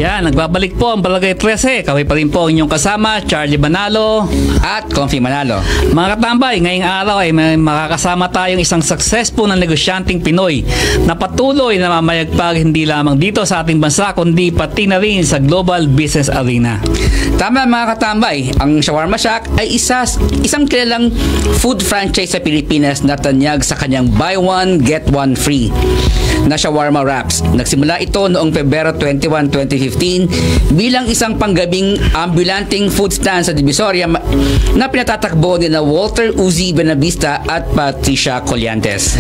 Yan, nagbabalik po ang Barangay 13. Kami pa rin po ang inyong kasama, Charlie Manalo at Confi Manalo. Mga katambay, ngayong araw ay may makakasama tayong isang successful na negosyanteng Pinoy na patuloy na mamayagpag hindi lamang dito sa ating bansa kundi pati na rin sa global business arena. Tama mga katambay, ang Shawarma Shack ay isang kilalang food franchise sa Pilipinas na tanyag sa kanyang buy one, get one free na shawarma wraps. Nagsimula ito noong Pebrero 21, 2015 bilang isang panggabing ambulanting food stand sa Divisoria na pinatatakbo ni na Walter Uzi Benavista at Patricia Colliantes.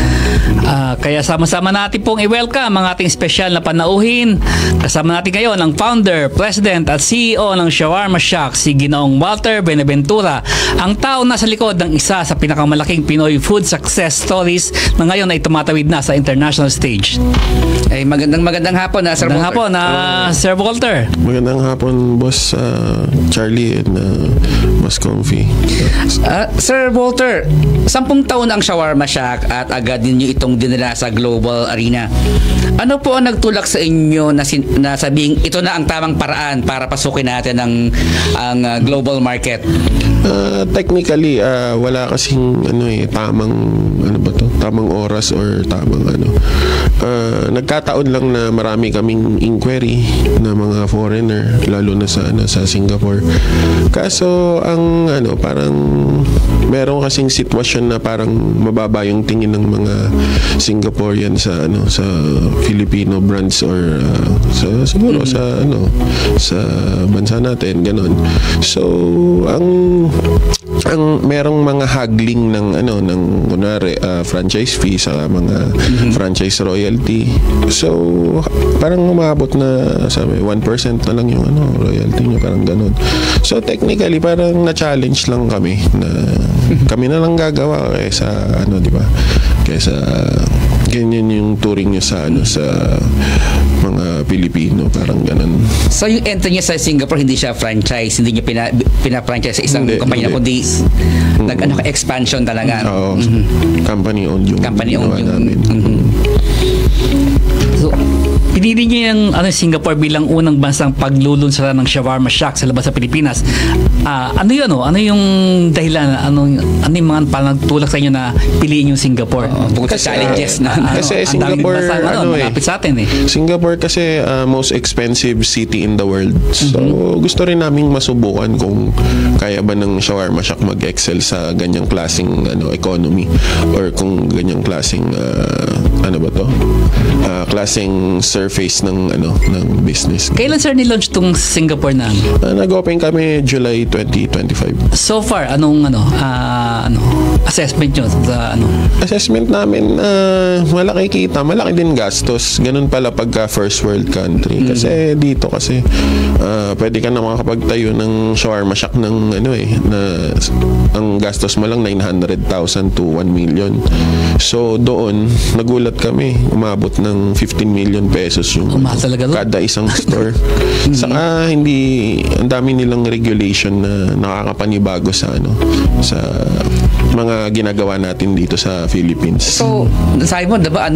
Kaya sama-sama natin pong i-welcome ang ating special na panauhin. Kasama natin ngayon ang founder, president at CEO ng Shawarma Shack, si Ginoong Walter Benaventura, ang tao na sa likod ng isa sa pinakamalaking Pinoy food success stories na ngayon ay tumatawid na sa international stage. Ay magandang hapon na Sir Walter. Magandang hapon na Sir Walter. Magandang hapon boss Charlie and Mas Confi. Sir Walter, 10 taon ang Shawarma Shack at agad ninyo itong dinala sa global arena. Ano po ang nagtulak sa inyo na sabing ito na ang tamang paraan para pasukin natin ang global market? Technically wala kasing tamang oras or tamang nagkataon lang na marami kaming inquiry na mga foreigner lalo na sa Singapore. Kaso ang parang meron kasing sitwasyon na parang mababa yung tingin ng mga Singaporean sa Filipino brands or siguro sa bansa natin ganon. So ang merong mga haggling ng kunwari franchise fee sa mga franchise royalty. So parang umabot na sabi 1% na lang yung royalty nyo, parang ganun. So technically parang na-challenge lang kami na kami na lang gagawa kaysa di ba? Kaysa ganyan yung touring nyo sa mga Pilipino, parang ganun. So yung entry niya sa Singapore hindi siya franchise, hindi niya pina-franchise sa isang kumpanya kundi expansion talaga. Oo. Company owned yung namin. So, pinili niyo yung Singapore bilang unang bansang paglulunsara ng Shawarma Shack sa labas sa Pilipinas. Ano yung dahilan? Ano yung mga panagtulak sa inyo na piliin yung Singapore? Bukod sa challenges na kasi Singapore malapit sa atin Singapore kasi most expensive city in the world. So gusto rin naming masubukan kung kaya ba ng Shawarma Shack mag-excel sa ganyang klaseng economy or kung ganyang klaseng klaseng surface ng business. Kailan sir ni-launch tong Singapore na? Nag-open kami July 2025. So far anong assessment nyo sa Assessment namin malaki kita, malaki din gastos. Ganun pala pagka first world country. Kasi dito pwede ka na makapagtayo ng Shawarma Shack ng ang gastos mo lang 900,000 to 1 million. So doon nagulat kami, umabot ng 15 million pesos yung kada isang store. Saka ang dami nilang regulation na nakakapanibago sa mga ginagawa natin dito sa Philippines. So, sabi mo, diba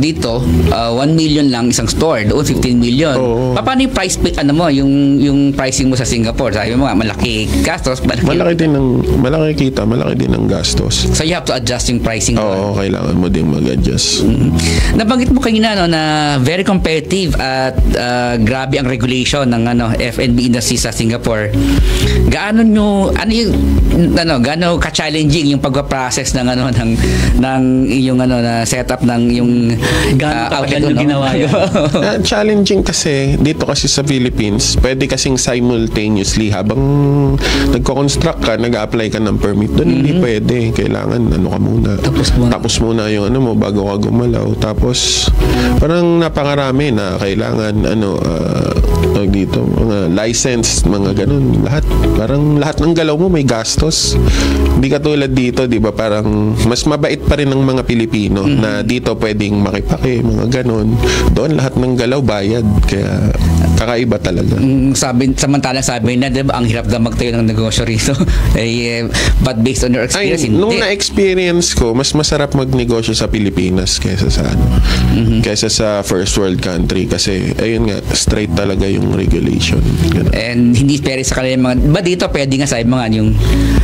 dito 1 million lang isang store, doon 15 million. Paano yung price yung pricing mo sa Singapore? Sabi mo nga, malaki gastos, malaki kita, malaki din ang gastos. So you have to adjust yung pricing. Oo, kailangan mo din mag-adjust. Nabanggit mo kanina na very competitive at grabe ang regulation ng F&B industry sa Singapore. Gaano ka-challenging yung pagpa-process ng yung na setup ng yung outlet ginawa yun? Challenging kasi dito kasi sa Philippines, pwede kasing simultaneously habang nagko-construct ka, nag-a-apply ka ng permit doon, hindi pwede. Kailangan ka muna. Tapos muna yung mo bago ka gumalaw. Tapos parang napangarami na kailangan dito mga license, mga ganun, parang lahat ng galaw mo may gastos. Hindi katulad dito, di ba, parang mas mabait pa rin ng mga Pilipino na dito pwedeng makipake, mga ganun. Doon lahat ng galaw bayad. Kaya Kakaiba talaga. Samantalang sabi na, diba, ang hirap na magtayo ng negosyo rito. But based on your experience, Nung na-experience ko, mas masarap magnegosyo sa Pilipinas kaysa sa kaysa sa first world country kasi ayun nga, straight talaga yung regulation. Ganun. And hindi pwede sa kanila mga, ba dito pwede nga sa mga yung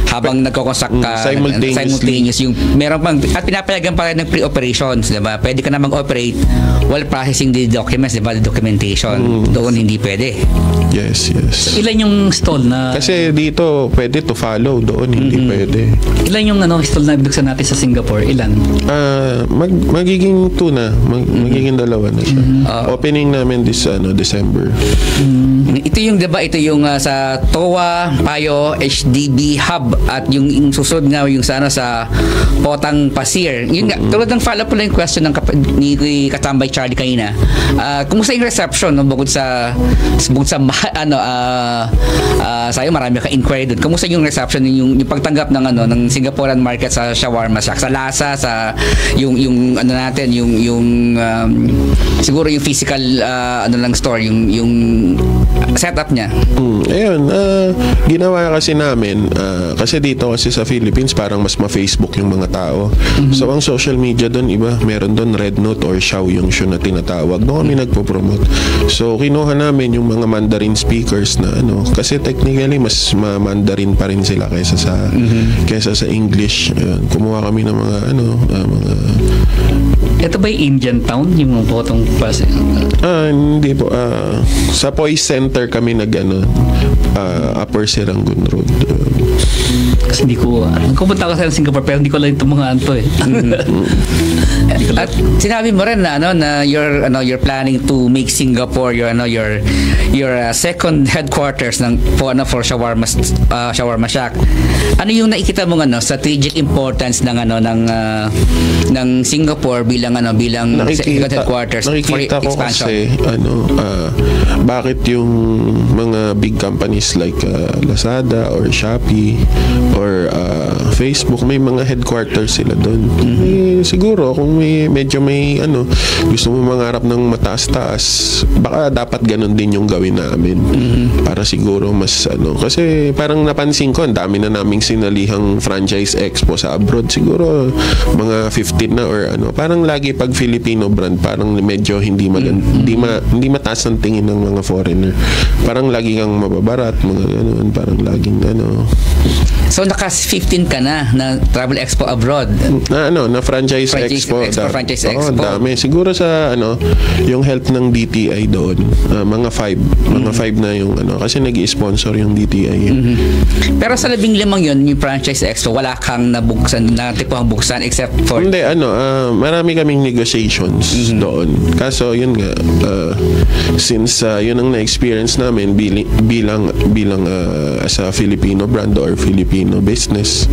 habang nagkoconstruct ka simultaneous yung meron pang at pinapayagan pa rin ng pre-operations, diba? Pwede ka na mag-operate while processing the documents, diba? The documentation. Doon hindi pwede. Yes. Ilan yung stall na... Kasi dito, pwede to follow. Doon, hindi pwede. Ilan yung stall na ibigsan natin sa Singapore? Ilan? Magiging 2 na. Magiging 2 na siya. Opening namin this December. Ito yung, diba? Ito yung sa TOA, Payo, HDB Hub at yung susunod nga yung sa Potang Pasir. Yun nga, tulad ng follow-up po lang yung question ni Katambay Charlie kanina. Kumusta yung reception bukod sa sayo marami ka inquiry doon. Kumusta yung reception yung pagtanggap ng Singaporean market sa shawarma shack, sa lasa, sa yung natin yung siguro yung physical lang store, yung setup niya. Ayun, ginawa kasi namin kasi dito kasi sa Philippines parang mas ma-Facebook yung mga tao. So ang social media doon iba, meron doon Red Note or Xiao yung show na tinatawag. Doon kami nagpo-promote. So kinuha namin yung mga Mandarin speakers na kasi technically mas Mandarin pa rin sila kaysa sa English. Ayun, kumuha kami ng mga mga Ito ba yung Indian town? Yung Potong Pasir? Hindi po. Sa Poise Center kami Upper Serangoon Road. Kasi hindi ko... Nagpupunta ako sa Singapore pero hindi ko lang itong mga At sinabi mo rin na you're planning to make Singapore your second headquarters for shawarma shack. Ano yung nakikita mo strategic importance ng Singapore bilang second headquarters for expansion? Kasi bakit yung mga big companies like Lazada or Shopee or Facebook may mga headquarters sila doon. Siguro kung medyo may gusto mo mangarap ng mataas-taas, baka dapat ganun din yung gawin namin. Para siguro mas kasi parang napansin ko ang dami na naming sinalihang franchise expo sa abroad, siguro mga 15 na or parang lagi pag Filipino brand parang medyo hindi mataas ang tingin ng mga foreigner. Parang lagi kang mababarat, mga ganun, parang laging So naka-15 ka na travel expo abroad. Na franchise expo. Franchise expo. Dami. Siguro sa yung help ng DTI doon, mga 5 na yung kasi nag-i-sponsor yung DTI. Pero sa 15 yun, yung franchise expo, wala kang natipang buksan except for... Hindi, marami kaming negotiations doon. Kaso yun nga, since yun ang na-experience namin bilang as a Filipino brand or Filipino business,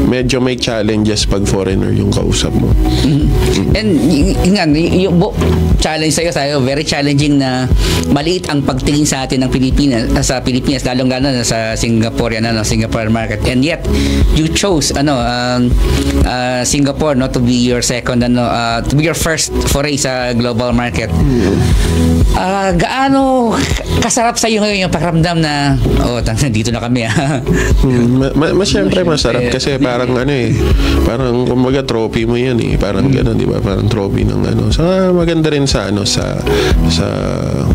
medyo may challenges pag foreigner yung kausap mo. And yung challenge sa'yo, very challenging na maliit ang pagtingin sa atin ng sa Pilipinas, lalong-lalo na sa Singaporean market. And yet, you chose Singapore to be your second to be your first foray sa global market. Gaano kasarap sa iyo ngayon yung pakiramdam na dito na kami Siyempre masarap kasi parang parang kumbaga trophy mo yan parang gano'n, di ba? Parang trophy ng maganda rin sa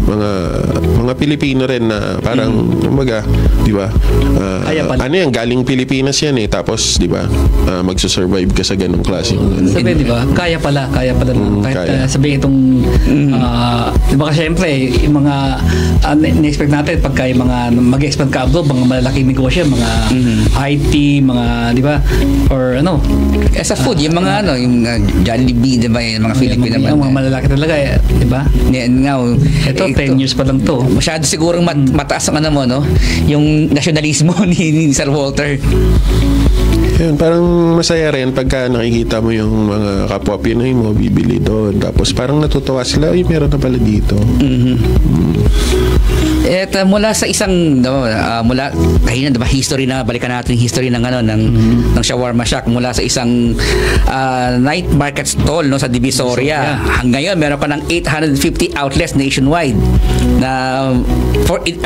mga Pilipino rin na parang kumbaga, di ba? Yan galing Pilipinas yan tapos di ba magsusurvive ka sa ganung klase sabi, di ba? Kaya pala kahit sabihin itong di ba kasi syempre yung mga na-expect natin pagka yung mga mag-expand ka abroad, mga malalaking negosyo, mga IT, mga di ba, or sa food, yung mga yung Jollibee, di ba, yung mga Filipino yung mga malalaki talaga di ba? Ito 10 years pa lang to. Masyado sigurong mataas ang yung nasyonalismo ni Sir Walter. Yun, parang masaya rin pagka nakikita mo yung mga kapwa Pinoy mo bibili doon, tapos parang natutuwa sila, meron na pala dito. At mula sa isang mula kahina, diba, history na balikan natin history ng ng Shawarma Shack, mula sa isang night market stall no sa Divisoria. Hanggang ngayon meron ka ng 850 outlets nationwide. Na for 10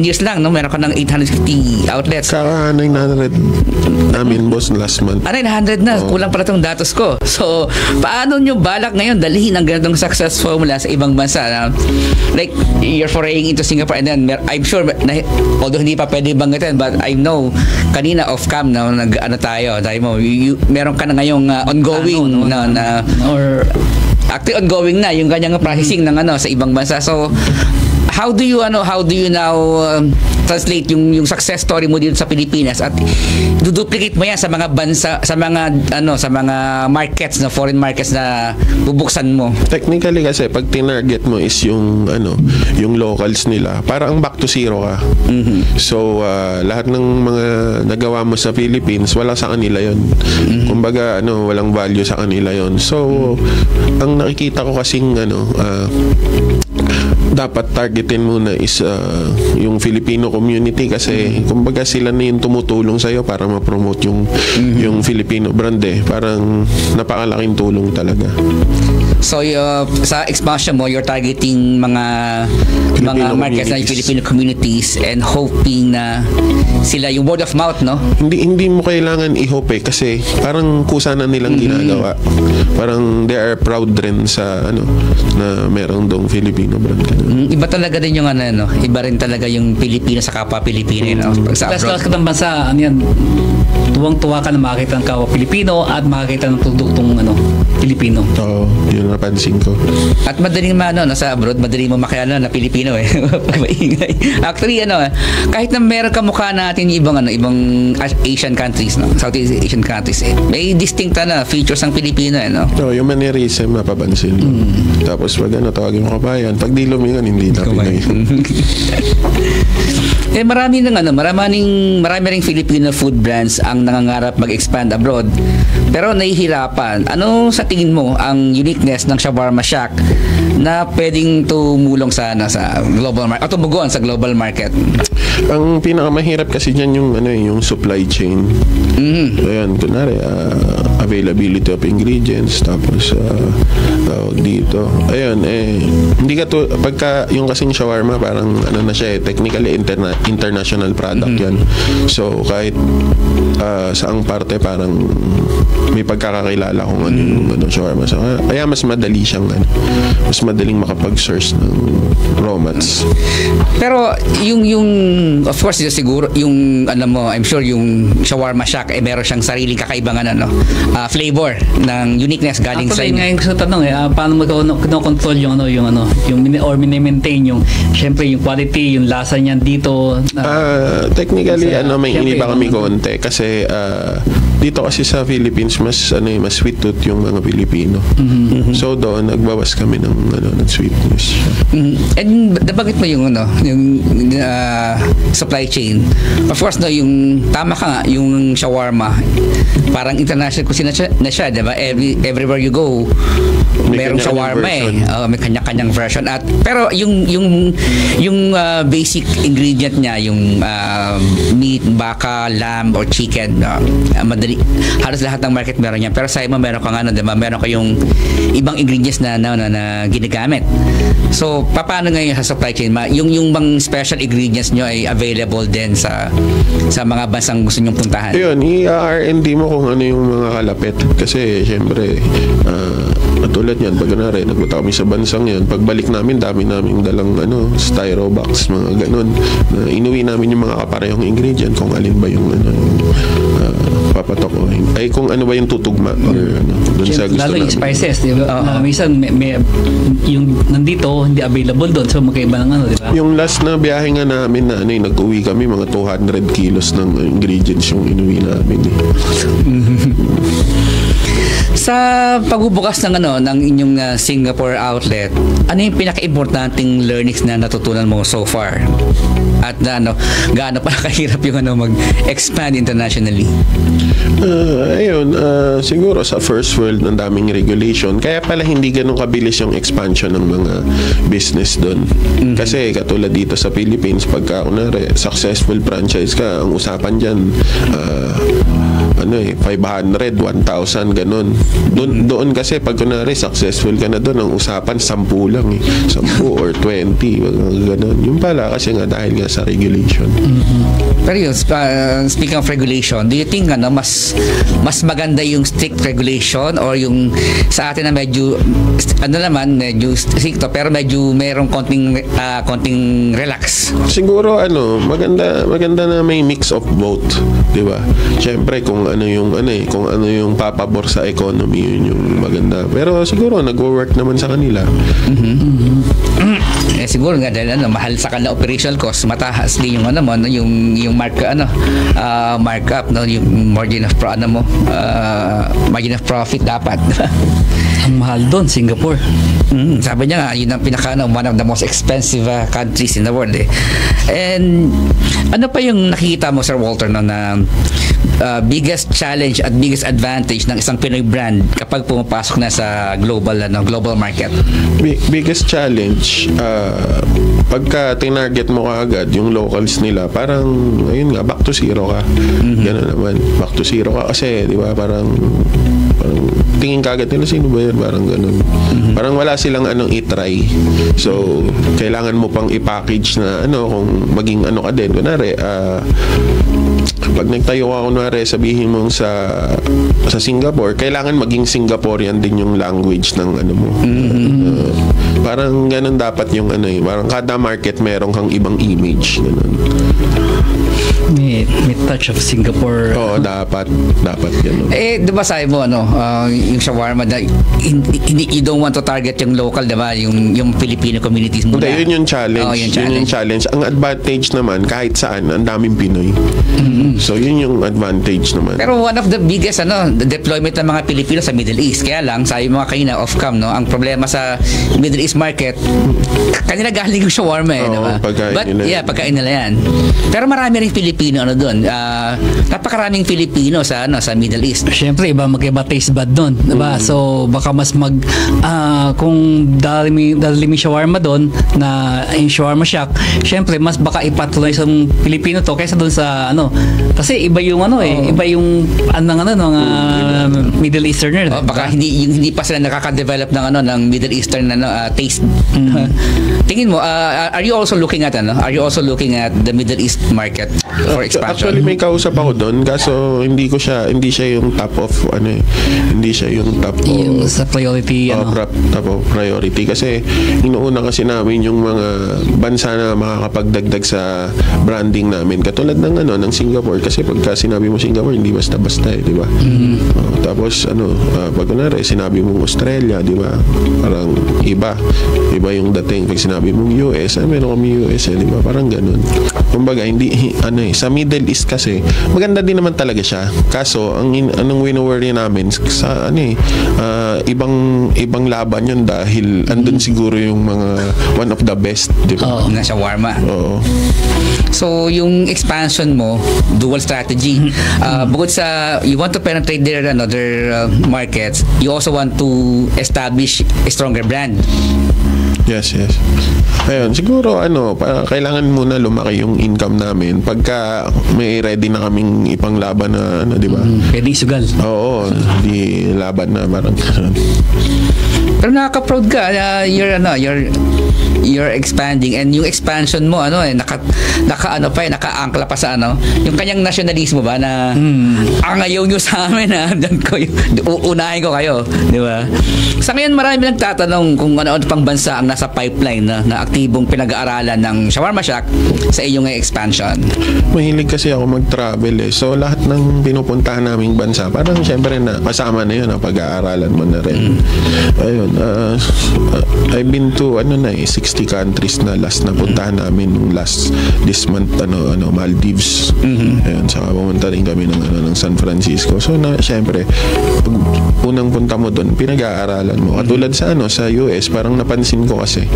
years lang no, meron ka ng 850 outlets. Kaka 900 namin boss last month. 900 na, kulang pala tong datos ko. So, paano nyo balak ngayon dalhin ang ganitong success formula sa ibang bansa? Like, you're foraying into Singapore and then I'm sure, although hindi pa pwede banggitin, but I know, kanina off-cam na tayo, meron ka na ngayong ongoing or actually ongoing na yung kanyang processing ng sa ibang bansa. So, how do you now translate yung success story mo dito sa Pilipinas at duplicate mo yan sa mga bansa, sa mga markets na foreign markets na bubuksan mo? Technically kasi pag tinarget mo is yung locals nila, parang back to zero ka. So lahat ng mga nagawa mo sa Philippines wala sa kanila yon. Kumbaga walang value sa kanila yon. So ang nakikita ko kasing dapat targetin muna is yung Filipino community kasi kumbaga sila na yung tumutulong sa'yo para ma-promote yung Filipino brand parang napakalaking tulong talaga. So sa expansion mo, you're targeting mga markets na Filipino communities and hoping na sila yung word of mouth, no? Hindi mo kailangan i-hope kasi parang kusa na nilang ginagawa. Parang they are proud rin sa na merong dong Filipino brand. Iba talaga din yung iba rin talaga yung Pilipino sa kapwa Pilipino, no? Pag sa abroad. Plus ka ng bansa, tuwang-tuwa ka na makakita ng kapwa Pilipino at makakita ng produktong Pilipino. Oo, yun napansin ko. At madaling sa abroad, madaling mo makilala na Pilipino pag maingay. Actually, kahit na meron ka mukha natin ibang Asian countries, no? Southeast Asian countries, may distinct features ng Pilipino, No, yung mannerism mapapansin mo. Tapos pag tawagin mo kabayan, pag di lumingon, hindi na Pinoy. Marami ring Filipino food brands ang nangangarap mag-expand abroad pero nahihirapan. Ano sa tingin mo ang uniqueness ng Shawarma Shack na pwedeng tumulong sa global market o tumugon sa global market? Ang pinakamahirap kasi diyan yung supply chain. Ayan, kunwari availability of ingredients, tapos dito. Ayun, hindi ka pagka yung kasing shawarma parang na siya technically international product yan. So kahit saang parte parang may pagkakakilala kung ano yung shawarma. So, kaya mas madali siyang mas madaling makapag-source ng raw mats. Pero yung of course siguro yung I'm sure yung Shawarma Shack meron siyang sariling kakaibang flavor ng uniqueness galing sa inyo. Ngayon sa tanong paano mo control yung mini-maintain yung syempre yung quality, yung lasa niyan dito? Technically may iniba kami konti kasi dito kasi sa Philippines mas sweet tooth yung mga Pilipino. So doon nagbawas kami ng sweetness. And nabanggit mo yung supply chain. Of course yung tama ka nga, yung shawarma parang international cuisine na siya, diba? Everywhere you go merong shawarma may kanya-kanyang version pero yung basic ingredient niya yung meat, baka, lamb or chicken, madali halos lahat ng market meron yan. Pero sa iba meron ka diba? Meron kayong ibang ingredients na ginagamit. So paano ngayon sa supply chain yung bang special ingredients nyo ay available din sa mga bansang gusto nyong puntahan? Ayun, i-R&D mo kung ano yung mga kalapit kasi syempre katulad yan, pag nagpunta kami sa bansang yan, pagbalik namin dami naming dalang styro box, mga ganun na inuwi namin yung mga kaparehong ingredient kung alin ba yung papatok ay kung ano ba yung tutugma or dun sa gusto lalo yung spices, di ba? Minsan yung nandito hindi available doon, so magkaiba ng di ba? Yung last na biyahe nga namin na nag-uwi kami mga 200 kilos ng ingredients yung inuwi namin Sa pagbubukas ng ng inyong Singapore outlet, ano yung pinaka-importanting learnings na natutunan mo so far? At gaano pa kahirap yung mag-expand internationally? Siguro sa first world ng daming regulation, kaya pala hindi ganun kabilis yung expansion ng mga business doon. Kasi katulad dito sa Philippines, pagka kunwari successful franchise ka, ang usapan dyan 500, 1,000, ganun. Doon kasi pag kunwari successful ka na doon, ang usapan 10 lang 10 or 20, ganun. Yung pala kasi nga dahil nga sa regulation. Pero yun, speaking of regulation, do you think mas maganda yung strict regulation or yung sa atin na medyo medyo stricto pero medyo merong konting relax? Siguro maganda na may mix of both, 'di ba? Syempre kung ano yung papabor sa economy, yun yung maganda. Pero siguro nagwo-work naman sa kanila. Siguro nga dahil mahal sa kanila operational cost, mataas din yung yung markup, yung margin of margin of profit dapat. Ang mahal doon, Singapore. Sabi niya nga, yun ang one of the most expensive countries in the world And ano pa yung nakikita mo, Sir Walter, na biggest challenge at biggest advantage ng isang Pinoy brand kapag pumapasok na sa global market? Biggest challenge, pagka tinarget mo kaagad yung locals nila, parang ayun nga, back to zero ka. Gano'n naman, back to zero ka kasi, di ba, parang tingin kaagad nila, sino ba yun? Parang ganun. Parang wala silang i-try. So, kailangan mo pang i-package na kung maging ka din. Kunwari, pag nagtayo ka, kunwari, sabihin mo sa Singapore, kailangan maging Singaporean din yung language ng mo. Parang ganun dapat yung parang kada market meron kang ibang image. Ganun. May touch of Singapore. Oo, dapat ganun. Di ba sabi mo, yung shawarma, you don't want to target yung local, di ba? Yung Filipino communities muna. Hindi, yun yung challenge. Yun yung challenge. Ang advantage naman, kahit saan, ang daming Pinoy. So, yun yung advantage naman. Pero one of the biggest, the deployment ng mga Pilipino sa Middle East. Kaya lang, sabi mga kanina, off-cam, ang problema sa Middle East market, kanila galing yung shawarma, di ba? Pagkain nila yan. Pero marami rin Filipino doon. Napakaraming Filipino sa Middle East. Siyempre, magkaiba taste bud doon, diba? So baka mas kung dali may shawarma doon na yung shawarma shack, siyempre mas baka ipatuloy sa Filipino to kaysa doon sa kasi iba yung iba yung Middle Easterner. Baka hindi pa sila nakaka-develop ng Middle Eastern taste. Tingin mo, are you also looking at the Middle East market for expansion? Actually, may kausap ako doon, kaso hindi siya yung top of hindi siya yung top yung of sa priority top of priority kasi inuuna kasi namin yung mga bansa na makakapagdagdag sa branding namin, katulad ng Singapore, kasi pagka sinabi mo Singapore hindi basta-basta di ba? Tapos pag kunwari sinabi mo Australia, di ba? Parang iba yung dating. Pag sinabi mong US, meron kami US, di ba? Parang ganun. Kumbaga hindi sa Middle East kasi maganda din naman talaga siya. Kaso anong wino-worry namin sa ibang laban yun dahil andun siguro yung mga one of the best, di ba? Na shawarma. Oo. So yung expansion mo, dual strategy. Bukod sa you want to penetrate their markets, you also want to establish a stronger brand. Yes. Ayun, siguro kailangan muna lumaki yung income namin pagka may ready na kaming ipanglaban na di ba? Pwede sugal. Oo, di laban na parang. Pero nakaka-proud ka, you're expanding, and yung expansion mo naka-angkla pa sa yung kanyang nationalismo ba na ayaw nyo sa amin uunahin ko kayo, di ba? Sa ngayon marami nagtatanong kung ano pang bansa ang nasa pipeline na aktibong pinag-aaralan ng Shawarma Shack sa iyong expansion. Mahilig kasi ako mag-travel so lahat ng pinupuntahan naming bansa parang syempre na kasama na yun pag-aaralan mo na rin. Ayun, yun. I've been to 60 countries na last na puntahan namin nung this month Maldives. Ayun, saka pumunta rin kami ng San Francisco. So syempre pag unang punta mo doon, pinag-aaralan mo. Katulad sa US, parang napansin ko kasi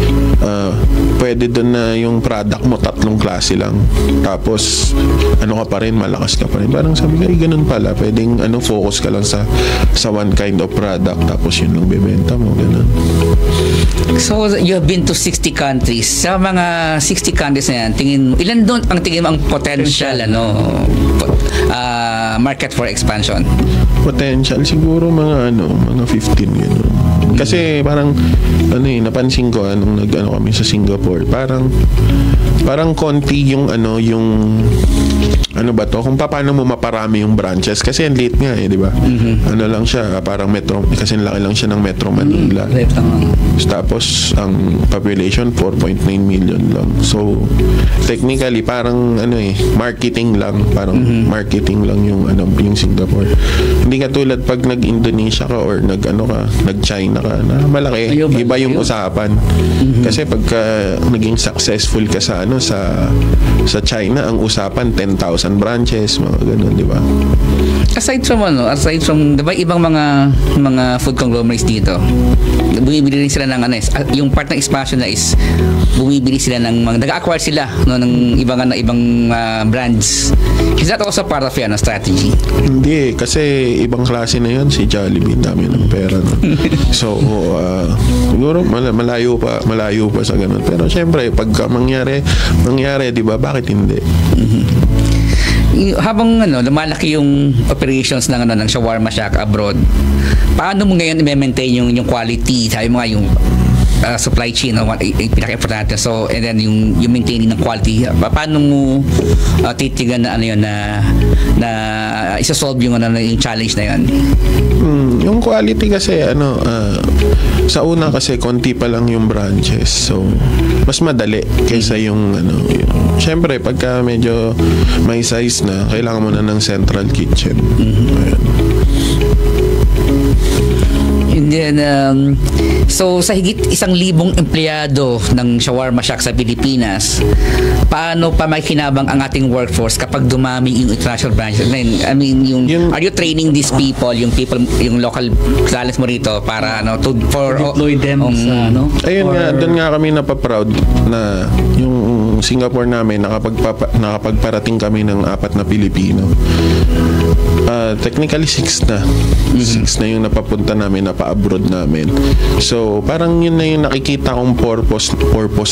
pwede doon na yung product mo tatlong klase lang. Tapos ka pa rin, malakas ka pa rin. Parang sabi ko, ganun pala. Pwedeng focus ka lang sa one kind of product, tapos yun lang bebenta mo, ganun. So, you have been to 60 countries. Sa mga 60 countries na yan, ilan doon ang tingin mo ang potential market for expansion? Potential siguro mga 15 ganun. Kasi parang napansin ko nung kami sa Singapore, parang konti yung kung paano mo maparami yung branches, kasi ang late nga di ba? Lang siya, parang metro, kasi laki lang siya ng Metro Manila. Tapos ang population 4.9 million lang. So technically parang marketing lang, marketing lang yung Singapore. Hindi katulad pag nag-Indonesia ka or nag-China ka na malaki, iba yung usapan. Kasi pagka naging successful ka sa China, ang usapan 10,000 branches, mga ganun, di ba? Aside from diba ibang mga food conglomerates dito, bumibili rin sila ng yung part ng expansion na is bumibili sila ng nag-acquire sila ng ibang brands. Is that also part of your strategy? Hindi, kasi ibang klase na yun, si Jollibee, dami ng pera. So siguro malayo pa sa ganun. Pero syempre pagka mangyari, di ba, bakit hindi? Habang lumalaki yung operations ng Shawarma Shack abroad, paano mo ngayon i-maintain yung quality? Sabi mo nga yung supply chain pinaka-importante. So, and then yung maintaining ng quality, paano mo titigan na isa-solve yung challenge na yun? Yung quality kasi sa una kasi konti pa lang yung branches, so mas madali kaysa yung syempre pagka medyo may size na, kailangan mo na ng central kitchen. And then, so sa higit 1,000 empleyado ng Shawarma Shack sa Pilipinas, paano pa makinabang ang ating workforce kapag dumami yung international branches? I mean, are you training these people, yung local talents mo rito para for deploy them sa Ayun nga, doon nga kami napaproud na yung Singapore namin nakapagparating kami ng 4 na Pilipino. Technically 6 na. 6 na yung napapunta namin, napa-abroad namin. So, parang yun na yung nakikita kong purpose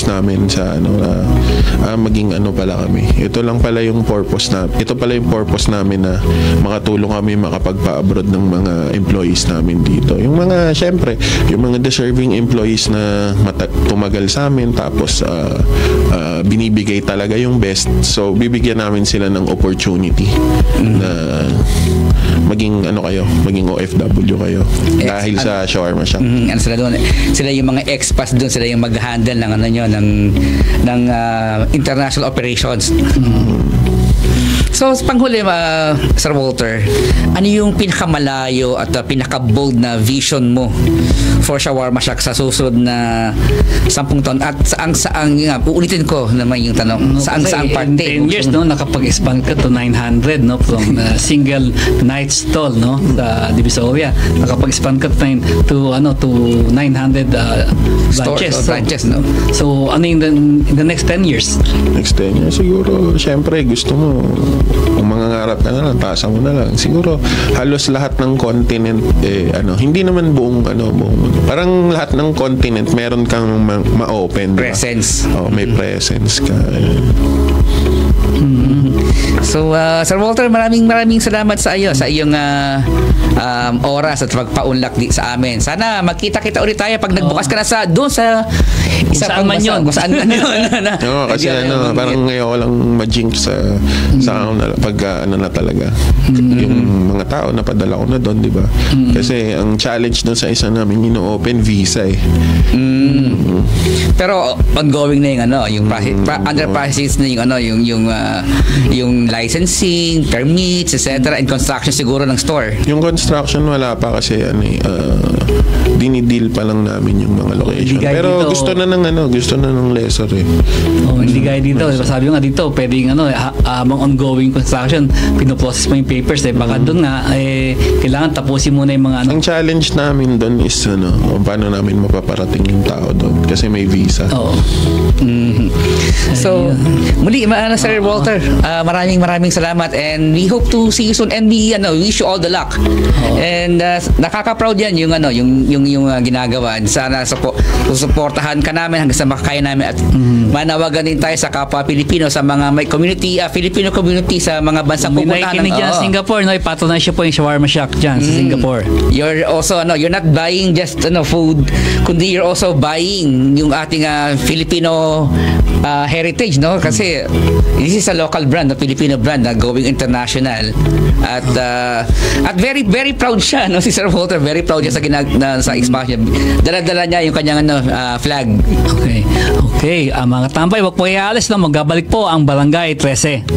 namin sa maging pala kami. Ito pala yung purpose namin na makatulong kami makapagpa-abroad ng mga employees namin dito. Yung mga, syempre, yung mga deserving employees na tumagal sa amin, tapos binibigay talaga yung best. So, bibigyan namin sila ng opportunity na maging maging OFW kayo dahil sa Shawarma Shack. Sila doon? Sila yung mga expats doon, sila yung mag-handle ng international operations. So, panghuli, Sir Walter, ano yung pinakamalayo at pinaka-bold na vision mo for Shawarma Shack sa susunod na 10 taon? At saang uulitin ko naman yung tanong, saang parte? 10 years, nakapag-expand ka to 900, from single night stall, sa Divisoria. Nakapag-expand ka to 900 branches. So, ano in the next 10 years? Next 10 years, siguro, syempre, gusto mo, kung mangangarap ka na lang, taasan mo na lang. Siguro, halos lahat ng continent, hindi naman buong parang lahat ng continent, meron kang ma-open. Presence. May presence ka. So, Sir Walter, maraming salamat sa iyong oras at pagpaunlak sa amin. Sana magkita-kita ulit tayo pag nagbukas ka na doon sa saan man yun. Saan man yun. Kasi parang ngayon ko lang ma-jinx sa pag na talaga. Yung mga tao napadala ko na doon, di ba? Kasi ang challenge doon sa isa namin, open visa Pero ongoing na yung process, under process na yung yung licensing, permits, etc. and construction siguro ng store. Yung construction wala pa kasi dinideal pa lang namin yung mga location. Hindi gaya Pero dito. gusto na ng lessor eh. Hindi gaya dito. Sabi ko nga dito, pwedeng habang ongoing construction, pinoprocess mo yung papers baka doon nga kailangan tapusin muna yung mga Ang challenge namin doon is kung paano namin mapaparating yung tao doon kasi may visa. Oo. So, muli, Sir Walter, maraming salamat and we hope to see you soon and we wish you all the luck. And nakaka-proud yan yung ginagawa. Sana suportahan ka namin hanggang sa makakaya namin at manawagan din tayo sa kapwa Pilipino, sa mga may community, Filipino community sa mga bansang May pupuntahan. nakikinig dyan sa Singapore, ipatronize siya po yung Shawarma Shack dyan sa Singapore. You're also you're not buying just food, kundi you're also buying yung ating Filipino heritage, no? Kasi this is a local brand, a Filipino brand na going international. At very very proud siya, no? Si Sir Walter, very proud siya sa expansion. Dala-dala niya yung kanyang flag. Okay. Mga tambay, wag po iaalis, no? Magbabalik po ang Barangay 13.